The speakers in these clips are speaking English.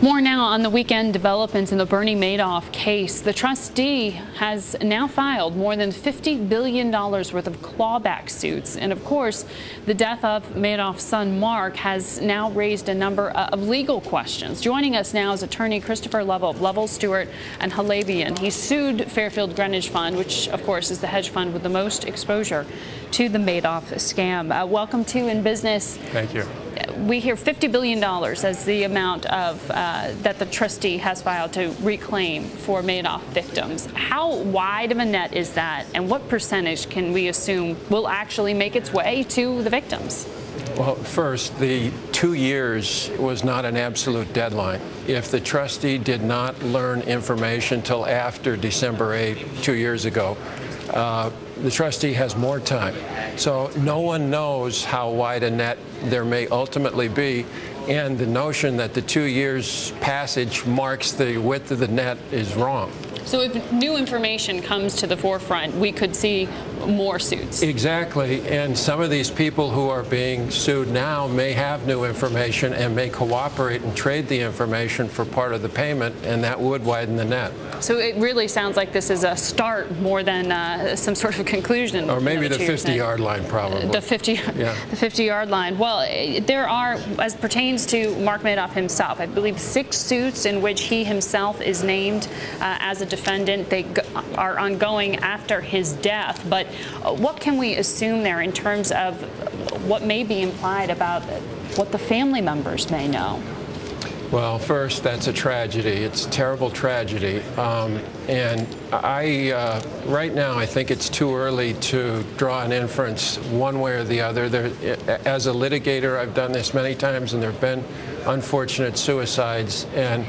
More now on the weekend developments in the Bernie Madoff case. The trustee has now filed more than $50 billion worth of clawback suits. And of course, the death of Madoff's son, Mark, has now raised a number of legal questions. Joining us now is attorney Christopher Lovell of Lovell, Stewart and Halebian. He sued Fairfield Greenwich Fund, which of course is the hedge fund with the most exposure to the Madoff scam. Welcome to InBusiness. Thank you. We hear $50 billion as the amount of that the trustee has filed to reclaim for Madoff victims. How wide of a net is that, and what percentage can we assume will actually make its way to the victims? Well, first, the 2 years was not an absolute deadline. If the trustee did not learn information till after December 8, 2 years ago, the trustee has more time. So no one knows how wide a net there may ultimately be, and the notion that the 2 years passage marks the width of the net is wrong. So if new information comes to the forefront, we could see more suits. Exactly, and some of these people who are being sued now may have new information and may cooperate and trade the information for part of the payment, and that would widen the net. So it really sounds like this is a start more than some sort of conclusion. Or maybe the 50-yard line, probably. The 50-yard line. Well, there are, as pertains to Mark Madoff himself, I believe 6 suits in which he himself is named as a defendant. They are ongoing after his death. But what can we assume there in terms of what may be implied about what the family members may know? Well, first, that's a tragedy. It's a terrible tragedy. And right now, I think it's too early to draw an inference one way or the other. As a litigator, I've done this many times, and there have been unfortunate suicides. And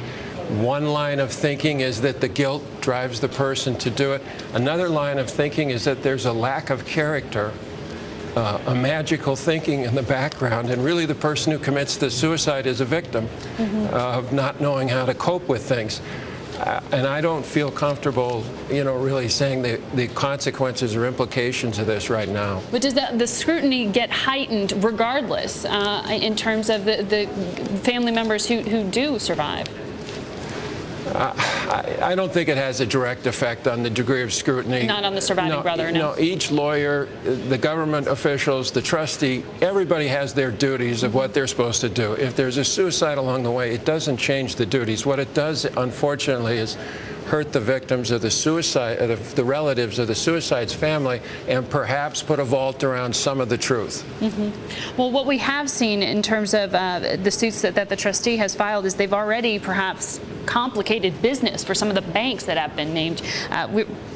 one line of thinking is that the guilt drives the person to do it. Another line of thinking is that there's a lack of character, a magical thinking in the background, and really the person who commits the suicide is a victim of not knowing how to cope with things. And I don't feel comfortable, really saying the consequences or implications of this right now. But does the scrutiny get heightened regardless in terms of the family members who do survive? I don't think it has a direct effect on the degree of scrutiny. Not on the surviving brother, no? No, each lawyer, the government officials, the trustee, everybody has their duties of what they're supposed to do. If there's a suicide along the way, it doesn't change the duties. What it does, unfortunately, is hurt the victims of the suicide, the relatives of the suicide's family, and perhaps put a vault around some of the truth. Well, what we have seen in terms of the suits that the trustee has filed is they've already perhaps complicated business for some of the banks that have been named.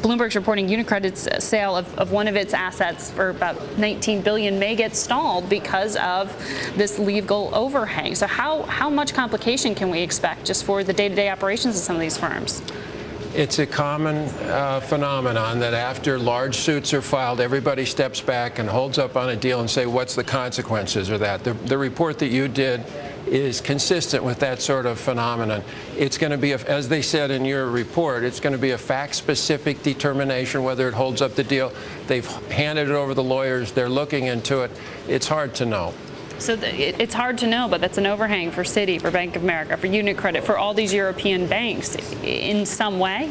Bloomberg's reporting Unicredit's sale of one of its assets for about $19 billion may get stalled because of this legal overhang. So how much complication can we expect just for the day-to-day operations of some of these firms? It's a common phenomenon that after large suits are filed, everybody steps back and holds up on a deal and say, what's the consequences of that? The report that you did is consistent with that sort of phenomenon. It's going to be, as they said in your report, it's going to be a fact-specific determination whether it holds up the deal. They've handed it over to the lawyers. They're looking into it. It's hard to know. So it's hard to know, but that's an overhang for Citi, for Bank of America, for Unicredit, for all these European banks in some way?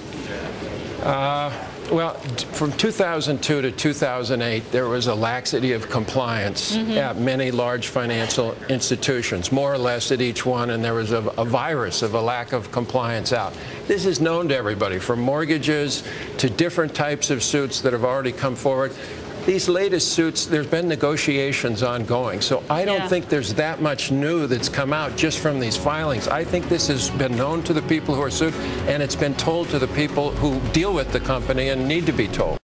Well, from 2002 to 2008, there was a laxity of compliance at many large financial institutions, more or less at each one, and there was a virus of a lack of compliance out. This is known to everybody, from mortgages to different types of suits that have already come forward. These latest suits, there's been negotiations ongoing, so I don't think there's that much new that's come out just from these filings. I think this has been known to the people who are sued, and it's been told to the people who deal with the company and need to be told.